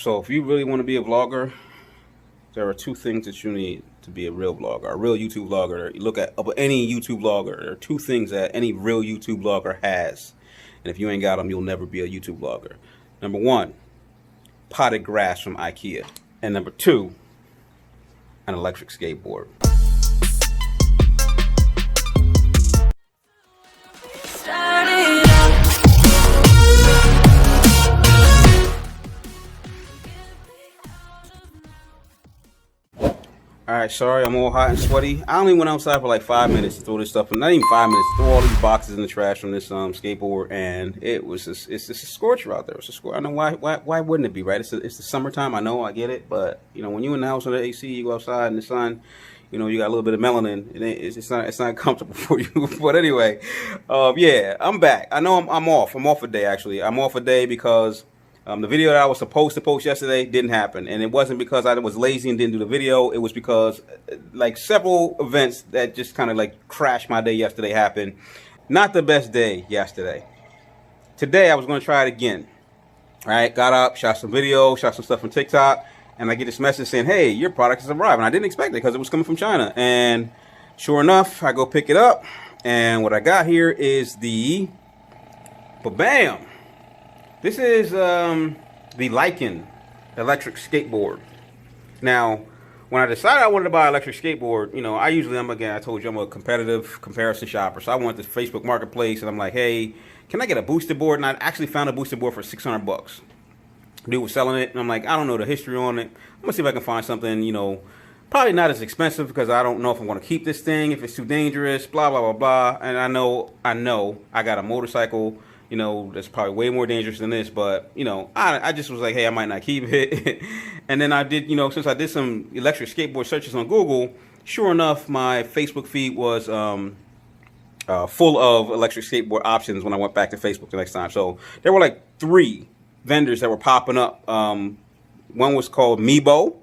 So if you really want to be a vlogger, there are two things that you need to be a real vlogger, a real YouTube vlogger. You look at any YouTube vlogger, there are two things that any real YouTube vlogger has. And if you ain't got them, you'll never be a YouTube vlogger. Number one, potted grass from IKEA. And number two, an electric skateboard. Alright, sorry, I'm all hot and sweaty. I only went outside for like 5 minutes to throw this stuff, not even 5 minutes, throw all these boxes in the trash from this skateboard, and it's just a scorcher out there. It's a scorcher. I know why wouldn't it be, right? It's the summertime, I know, I get it, but you know, when you're in the house with the AC, you go outside in the sun, you know, you got a little bit of melanin. It's not comfortable for you. But anyway, yeah, I'm back. I know I'm off. I'm off a day, actually. I'm off a day because the video that I was supposed to post yesterday didn't happen. And it wasn't because I was lazy and didn't do the video. It was because like several events that just kind of like crashed my day yesterday happened. Not the best day yesterday. Today I was going to try it again. All right, got up, shot some video, shot some stuff on TikTok. And I get this message saying, hey, your product has arrived. And I didn't expect it because it was coming from China. And sure enough, I go pick it up. And what I got here is the ba-bam. This is the Lykan electric skateboard. Now, when I decided I wanted to buy an electric skateboard, you know, I told you I'm a competitive comparison shopper. So I went to Facebook Marketplace and I'm like, hey, can I get a boosted board? And I actually found a boosted board for $600. Dude was selling it, and I'm like, I don't know the history on it. I'm gonna see if I can find something, you know, probably not as expensive because I don't know if I'm gonna keep this thing, if it's too dangerous, blah, blah, blah, blah. And I know I got a motorcycle, you know, that's probably way more dangerous than this, but, you know, I just was like, hey, I might not keep it. And then I did, you know, since I did some electric skateboard searches on Google, sure enough, my Facebook feed was full of electric skateboard options when I went back to Facebook the next time. So there were like 3 vendors that were popping up. One was called Meebo.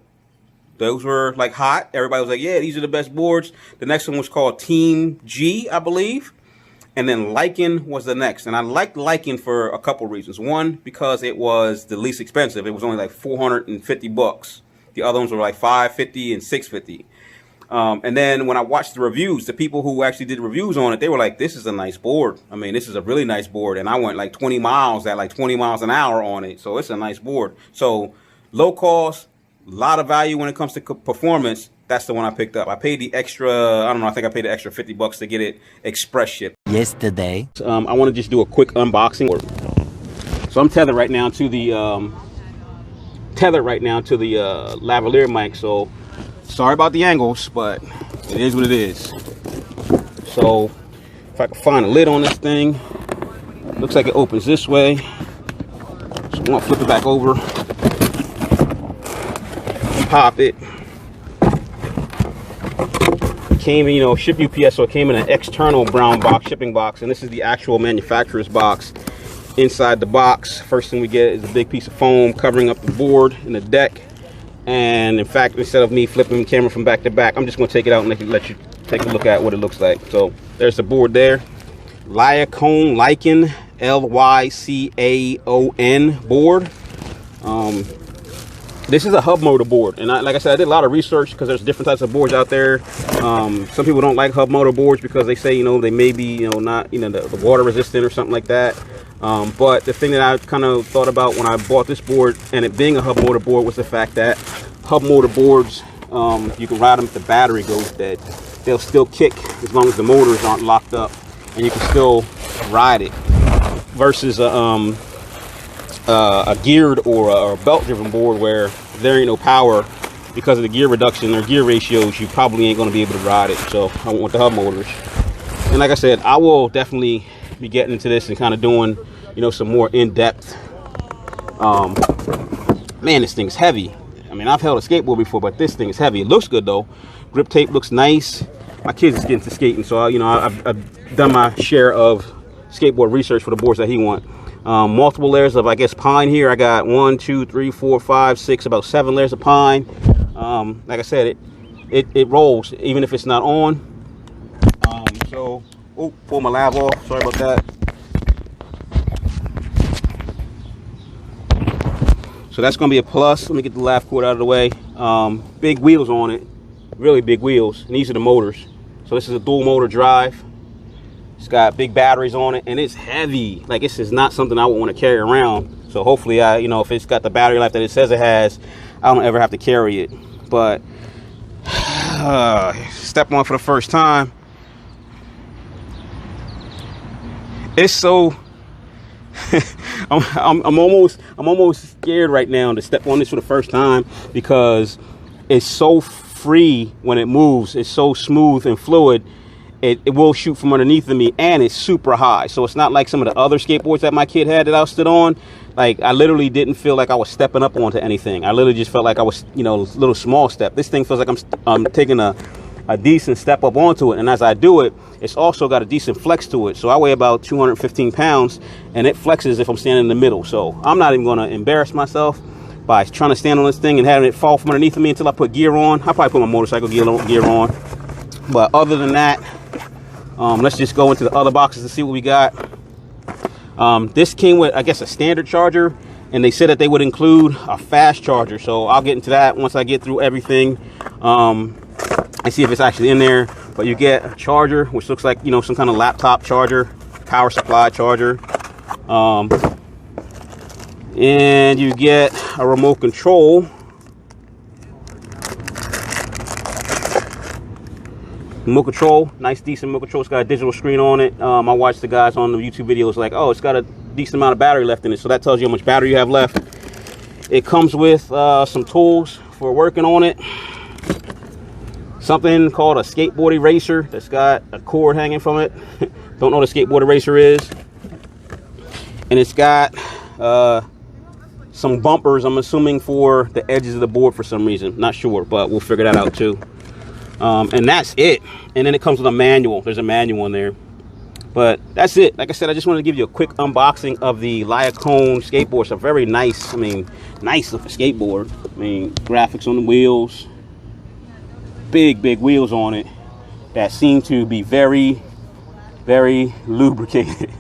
Those were like hot. Everybody was like, yeah, these are the best boards. The next one was called Team G, I believe. And then Lykan was the next. And I liked Lykan for a couple reasons. One, because it was the least expensive. It was only like $450. The other ones were like $550 and $650. And then when I watched the reviews, the people who actually did reviews on it, they were like, this is a nice board. I mean, this is a really nice board. And I went like 20 miles at like 20 miles an hour on it. So it's a nice board. So low cost, a lot of value when it comes to performance. That's the one I picked up. I paid the extra, I don't know, I think I paid the extra $50 to get it express shipped. Yesterday. I want to just do a quick unboxing. So I'm tethered right now to the lavalier mic. So sorry about the angles, but it is what it is. So if I can find a lid on this thing, looks like it opens this way. So I'm gonna flip it back over, pop it. Came in, you know, ship UPS, so it came in an external brown box, shipping box, and this is the actual manufacturer's box. Inside the box, first thing we get is a big piece of foam covering up the board and the deck. And in fact, instead of me flipping the camera from back to back, I'm just going to take it out and let you take a look at what it looks like. So there's the board there. Lykan, L-Y-C-A-O-N board. This is a hub motor board. And like I said, I did a lot of research because there's different types of boards out there. Some people don't like hub motor boards because they say, you know, they may be, you know, not, you know, the water resistant or something like that. But the thing that I kind of thought about when I bought this board and it being a hub motor board was the fact that hub motor boards, you can ride them if the battery goes dead. They'll still kick as long as the motors aren't locked up, and you can still ride it. Versus a geared or a belt driven board where there ain't no power because of the gear reduction or gear ratios, you probably ain't going to be able to ride it. So I went with the hub motors. And like I said, I will definitely be getting into this and kind of doing, you know, some more in-depth. Man, this thing's heavy. I mean, I've held a skateboard before, but this thing is heavy. It looks good though. Grip tape looks nice. My kids is getting to skating, so you know, I've done my share of skateboard research for the boards that he wants. Multiple layers of, I guess, pine here. I got 1, 2, 3, 4, 5, 6, about 7 layers of pine. Like I said, it rolls even if it's not on. So, oh, pull my lav off. Sorry about that. So that's going to be a plus. Let me get the lav cord out of the way. Big wheels on it, really big wheels, and these are the motors. So this is a dual motor drive. It's got big batteries on it, and it's heavy. Like, this is not something I would want to carry around. So hopefully, if it's got the battery life that it says it has, I don't ever have to carry it. But step on for the first time. It's so I'm almost scared right now to step on this for the first time, because it's so free when it moves. It's so smooth and fluid. It will shoot from underneath of me, and it's super high. So it's not like some of the other skateboards that my kid had that I stood on. Like, I literally didn't feel like I was stepping up onto anything. I literally just felt like I was, a little small step. This thing feels like I'm taking a decent step up onto it. And as I do it, it's also got a decent flex to it. So I weigh about 215 pounds, and it flexes if I'm standing in the middle. So I'm not even going to embarrass myself by trying to stand on this thing and having it fall from underneath of me until I put gear on. I'll probably put my motorcycle gear on. But other than that, let's just go into the other boxes to see what we got. This came with, I guess, a standard charger, and they said that they would include a fast charger. So I'll get into that once I get through everything and see if it's actually in there. But you get a charger, which looks like, some kind of laptop charger, power supply charger. And you get a remote control. Remote control, nice decent remote control. It's got a digital screen on it. I watched the guys on the YouTube videos like, oh, it's got a decent amount of battery left in it, so that tells you how much battery you have left. It comes with some tools for working on it. Something called a skateboard eraser that's got a cord hanging from it. Don't know what a skateboard eraser is. And it's got some bumpers, I'm assuming, for the edges of the board for some reason. Not sure, but we'll figure that out too. And that's it. And then it comes with a manual. There's a manual in there. But that's it. Like I said, I just wanted to give you a quick unboxing of the Liacone skateboard. It's a very nice, nice looking skateboard. Graphics on the wheels. Big wheels on it that seem to be very, very lubricated.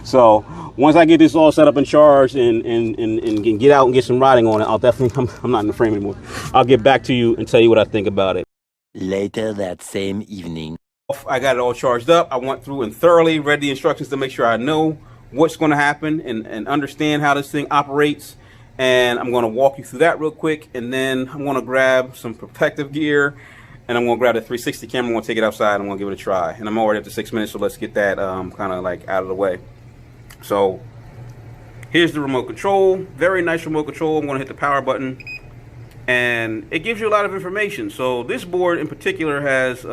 So once I get this all set up and charged and get out and get some riding on it, I'll definitely, I'm not in the frame anymore. I'll get back to you and tell you what I think about it. Later that same evening. I got it all charged up. I went through and thoroughly read the instructions to make sure I know what's going to happen and understand how this thing operates. And I'm going to walk you through that real quick. And then I'm going to grab some protective gear. And I'm going to grab the 360 camera. I'm going to take it outside. I'm going to give it a try. And I'm already up to 6 minutes, so let's get that kind of like out of the way. So here's the remote control. Very nice remote control. I'm going to hit the power button. And it gives you a lot of information. So this board in particular has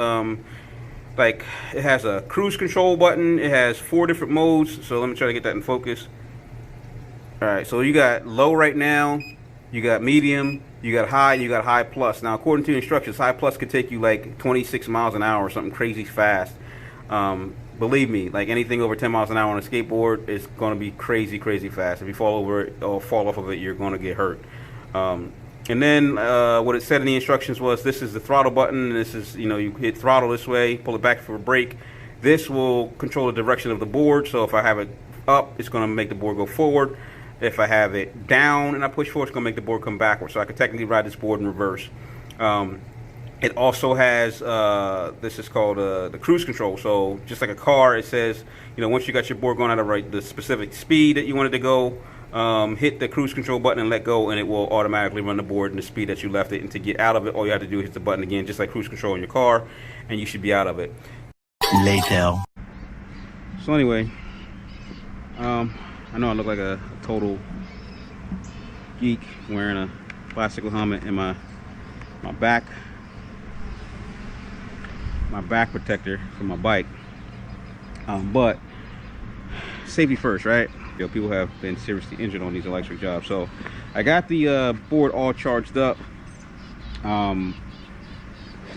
it has a cruise control button. It has 4 different modes. So let me try to get that in focus. All right, so you got low right now, you got medium, you got high, and you got high plus. Now, according to the instructions, high plus could take you like 26 miles an hour or something crazy fast. Believe me, like anything over 10 miles an hour on a skateboard is going to be crazy fast. If you fall over it or fall off of it, you're going to get hurt. And then what it said in the instructions was, this is the throttle button. And this is, you hit throttle this way, pull it back for a brake. This will control the direction of the board. So if I have it up, it's going to make the board go forward. If I have it down and I push forward, it's going to make the board come backwards. So I could technically ride this board in reverse. It also has, this is called the cruise control. So just like a car, it says, once you got your board going at the specific speed that you wanted to go, hit the cruise control button and let go, and it will automatically run the board in the speed that you left it. And to get out of it, all you have to do is hit the button again, just like cruise control in your car, and you should be out of it. Later. So anyway, I know I look like a total geek wearing a bicycle helmet and my back protector for my bike, but safety first, right? People have been seriously injured on these electric jobs. So I got the board all charged up. The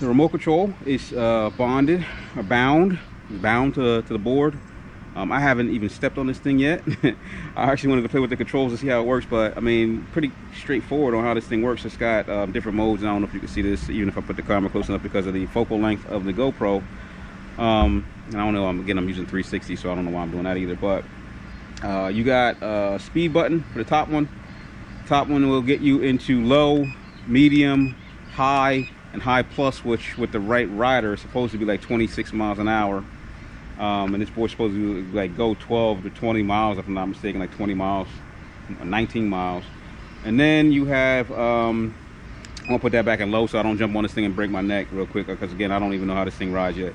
remote control is bound to the board. I haven't even stepped on this thing yet. I actually wanted to play with the controls to see how it works, but pretty straightforward on how this thing works. It's got different modes, and I don't know if you can see this, even if I put the camera close enough because of the focal length of the GoPro. And I don't know, I'm using 360, so I don't know why I'm doing that either. But you got a speed button for the top one. Top one will get you into low, medium, high, and high plus, which with the right rider is supposed to be like 26 miles an hour. And this board's supposed to like go 12 to 20 miles, if I'm not mistaken, like 20 miles, 19 miles. And then you have, I'm gonna put that back in low so I don't jump on this thing and break my neck real quick, because again, I don't even know how this thing rides yet.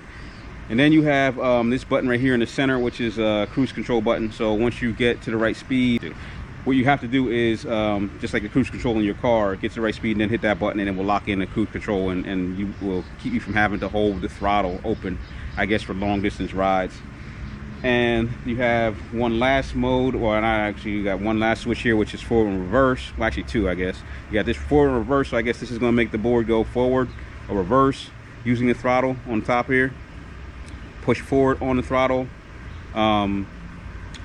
And then you have this button right here in the center, which is a cruise control button. So once you get to the right speed, what you have to do is, just like the cruise control in your car, get to the right speed and then hit that button, and it will lock in the cruise control, and you will keep you from having to hold the throttle open, I guess, for long distance rides. And you have one last mode, or not actually, you got one last switch here, which is forward and reverse. Well, actually two, I guess. You got this forward and reverse, so I guess this is going to make the board go forward or reverse using the throttle on top here. Push forward on the throttle,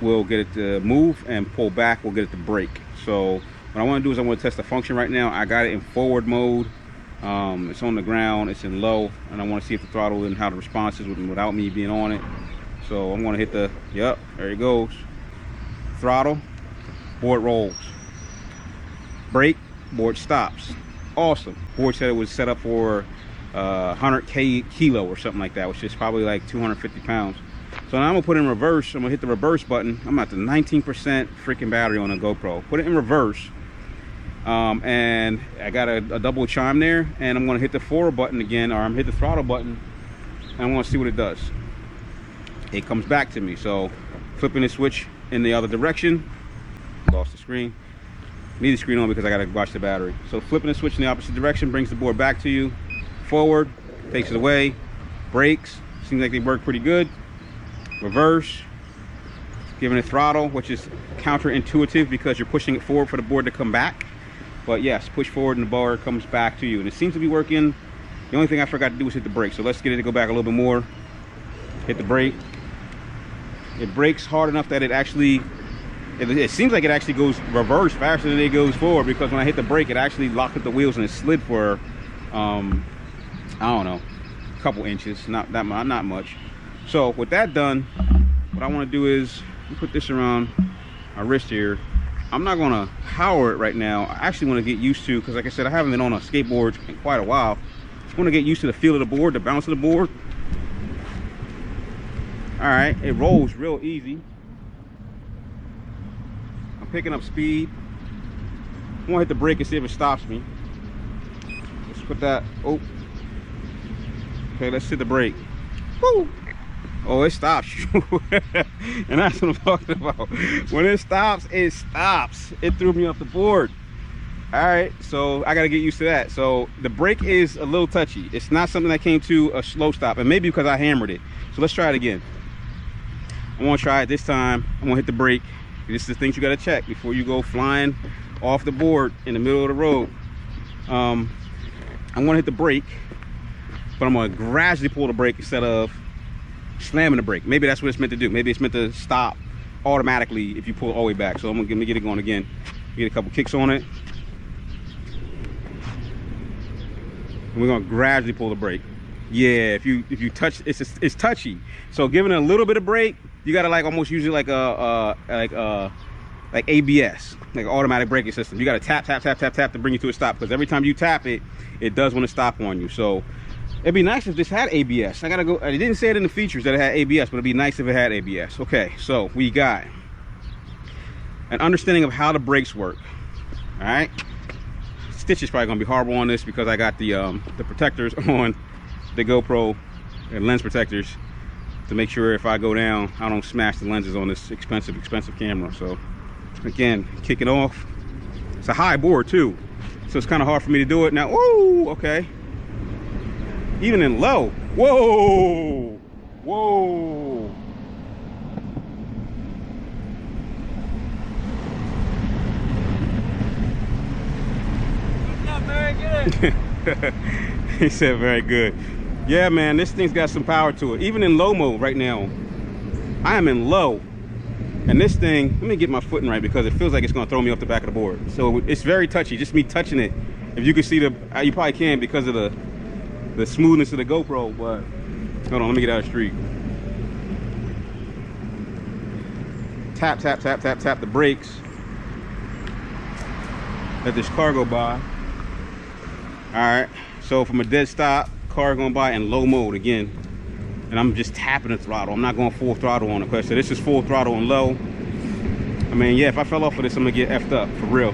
we'll get it to move, and pull back, we'll get it to brake. So what I want to do is I want to test the function right now. I got it in forward mode. It's on the ground, it's in low, and I want to see if the throttle and how the response is without me being on it. So I'm going to hit the, yep, there it goes. Throttle, board rolls. Brake, board stops. Awesome. Board said it was set up for 100 kilo or something like that, which is probably like 250 pounds. So now I'm gonna put it in reverse. I'm gonna hit the reverse button. I'm at the 19% freaking battery on the GoPro. Put it in reverse. And I got a double chime there, and I'm gonna hit the forward button again, or I'm hit the throttle button, and I wanna see what it does. It comes back to me. So flipping the switch in the other direction, lost the screen. Need the screen on because I gotta watch the battery. So flipping the switch in the opposite direction brings the board back to you. Forward, takes it away. Brakes, seems like they work pretty good. Reverse, giving it throttle, which is counterintuitive because you're pushing it forward for the board to come back. But yes, push forward and the board comes back to you, and it seems to be working. The only thing I forgot to do was hit the brake. So let's get it to go back a little bit more. Hit the brake. It brakes hard enough that it actually, it seems like it actually goes reverse faster than it goes forward, because when I hit the brake, it actually locked up the wheels and it slid for, I don't know, a couple inches, not much. So with that done, what I want to do is put this around my wrist here. I'm not going to power it right now. I actually want to get used to, because like I said, I haven't been on a skateboard in quite a while. I just want to get used to the feel of the board, the bounce of the board. All right, it rolls real easy. I'm picking up speed. I'm gonna hit the brake and see if it stops me. Let's put that, oh. Okay, let's hit the brake. Woo! Oh, it stops you. And that's what I'm talking about. When it stops, it stops. It threw me off the board. All right, so I gotta get used to that. So the brake is a little touchy. It's not something that came to a slow stop, and maybe because I hammered it. So let's try it again. I'm gonna try it this time. I'm gonna hit the brake. This is the things you gotta check before you go flying off the board in the middle of the road. I'm gonna hit the brake, but I'm gonna gradually pull the brake instead of slamming the brake. Maybe that's what it's meant to do. Maybe it's meant to stop automatically if you pull it all the way back. So I'm gonna get it going again. Get a couple kicks on it. And we're gonna gradually pull the brake. Yeah, if you touch, it's touchy. So giving it a little bit of brake, you gotta like almost use it like like ABS, like an automatic braking system. You gotta tap to bring you to a stop, because every time you tap it, it does want to stop on you. So it'd be nice if this had ABS. I didn't say it in the features that it had ABS, but it'd be nice if it had ABS. Okay, so we got an understanding of how the brakes work. All right, Stitch is probably gonna be horrible on this because I got the protectors on the GoPro, and lens protectors, to make sure if I go down, I don't smash the lenses on this expensive camera. So again, kick it off. It's a high board too, so it's kind of hard for me to do it now. Whoa, okay. Even in low, whoa, whoa. It's not very good. He said very good. Yeah, man, this thing's got some power to it. Even in low mode right now, I am in low. And this thing, let me get my footing right, because it feels like it's gonna throw me off the back of the board. So it's very touchy, just me touching it. If you can see you probably can because of the smoothness of the GoPro, but hold on, let me get out of the street. Tap the brakes. Let this car go by. All right, so from a dead stop, car going by in low mode again. And I'm just tapping the throttle. I'm not going full throttle on it. Okay, so this is full throttle and low. I mean, yeah, if I fell off of this, I'm gonna get effed up, for real.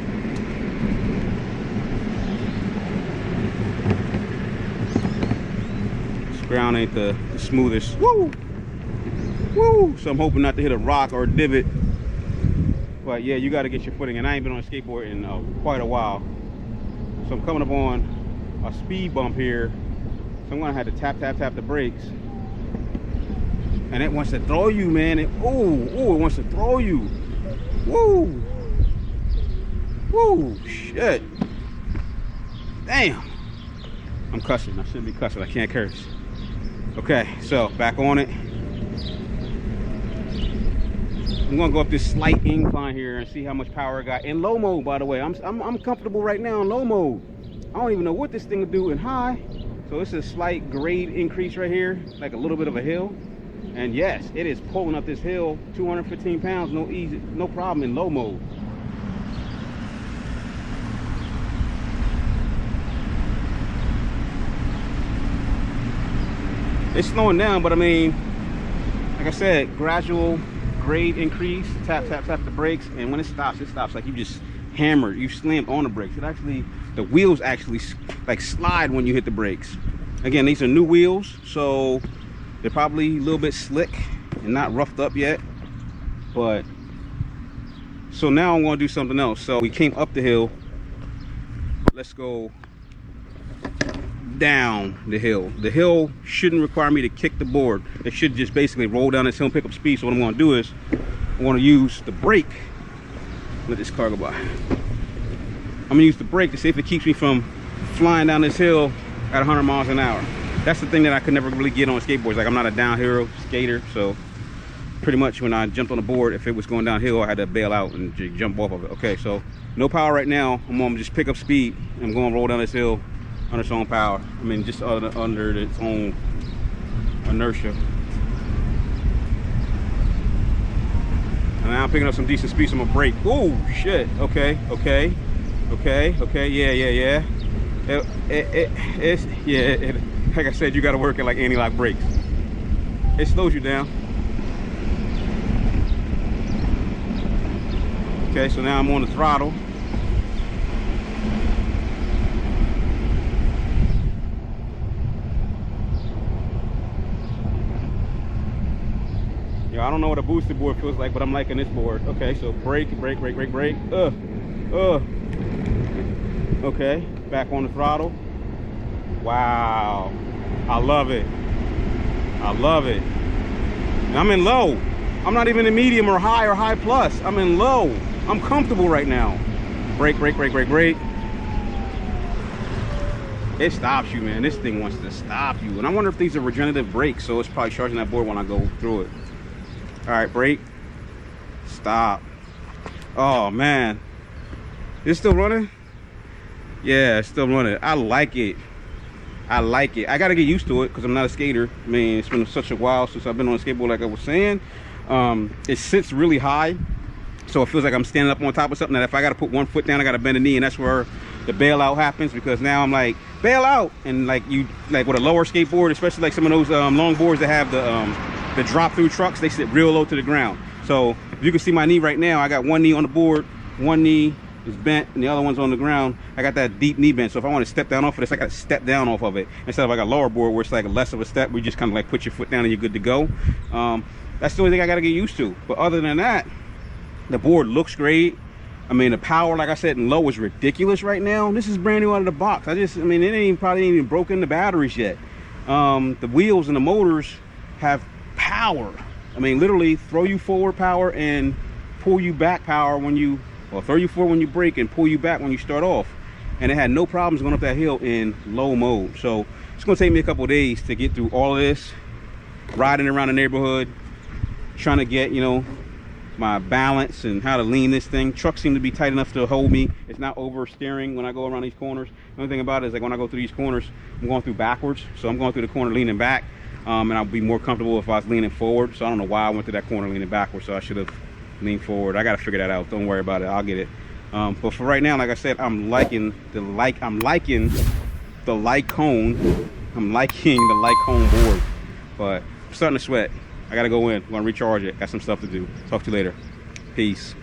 This ground ain't the smoothest. Woo! Woo! So I'm hoping not to hit a rock or a divot. But yeah, you gotta get your footing. And I ain't been on a skateboard in quite a while. So I'm coming up on a speed bump here. So I'm gonna have to tap the brakes. And it wants to throw you, man. It wants to throw you. Woo! Woo! Shit! Damn! I'm cussing. I shouldn't be cussing. I can't curse. Okay, so back on it. I'm gonna go up this slight incline here and see how much power I got in low mode. By the way, I'm comfortable right now in low mode. I don't even know what this thing will do in high. So it's a slight grade increase right here, like a little bit of a hill. And yes, it is pulling up this hill, 215 pounds, no problem in low mode. It's slowing down, but I mean, like I said, gradual grade increase, tap the brakes, and when it stops like you just hammered, you slammed on the brakes. It actually, the wheels actually like slide when you hit the brakes. Again, these are new wheels, so they're probably a little bit slick and not roughed up yet. But so now I'm gonna do something else. So we came up the hill. Let's go down the hill. The hill shouldn't require me to kick the board. It should just basically roll down this hill and pick up speed. So what I'm gonna do is I'm gonna use the brake. Let this car go by. I'm gonna use the brake to see if it keeps me from flying down this hill at 100 miles an hour. That's the thing that I could never really get on skateboards. Like, I'm not a downhill skater, so pretty much when I jumped on the board, if it was going downhill, I had to bail out and jump off of it. Okay, so no power right now. I'm gonna just pick up speed. I'm gonna roll down this hill under its own power. I mean, just under its own inertia. And now I'm picking up some decent speed, so I'm gonna brake. Oh shit! Okay. Yeah. Like I said, you got to work it like anti-lock brakes. It slows you down. Okay, so now I'm on the throttle. Yo, I don't know what a boosted board feels like, but I'm liking this board. Okay, so brake. Okay, back on the throttle. Wow, I love it. And I'm in low. I'm not even in medium or high plus. I'm in low. I'm comfortable right now. Brake. It stops you, man. This thing wants to stop you. And I wonder if these are regenerative brakes, so it's probably charging that board when I go through it. All right, brake. Stop. Oh man, it's still running? Yeah, it's still running. I like it. I gotta get used to it because I'm not a skater. I mean, it's been such a while since I've been on a skateboard, like I was saying. It sits really high, so it feels like I'm standing up on top of something that if I gotta put one foot down, I gotta bend a knee, and that's where the bailout happens, because now I'm like, bail out. And like with a lower skateboard, especially like some of those long boards that have the drop through trucks, they sit real low to the ground. So if you can see my knee right now, I got one knee on the board, one knee is bent and the other one's on the ground. I got that deep knee bend, so if I want to step down off of this, I got to step down off of it, instead of like a lower board where it's like less of a step, we just kind of like put your foot down and you're good to go. That's the only thing I got to get used to. But other than that, the board looks great. I mean, the power, like I said, in low is ridiculous right now. This is brand new out of the box. it probably ain't even broken the batteries yet. The wheels and the motors have power. I mean, literally throw you forward power and pull you back power when you, or throw you forward when you brake and pull you back when you start off. And it had no problems going up that hill in low mode. So it's gonna take me a couple of days to get through all of this, riding around the neighborhood, trying to get, you know, my balance and how to lean this thing. Trucks seem to be tight enough to hold me. It's not oversteering when I go around these corners. The only thing about it is, like, when I go through these corners, I'm going through backwards. So I'm going through the corner leaning back, and I'll be more comfortable if I was leaning forward. So I don't know why I went through that corner leaning backwards. So I should have leaned forward. I got to figure that out. Don't worry about it. I'll get it. But for right now, like I said, I'm liking the light cone. I'm liking the light cone board. But I'm starting to sweat. I gotta go in. I'm gonna recharge it. Got some stuff to do. Talk to you later. Peace.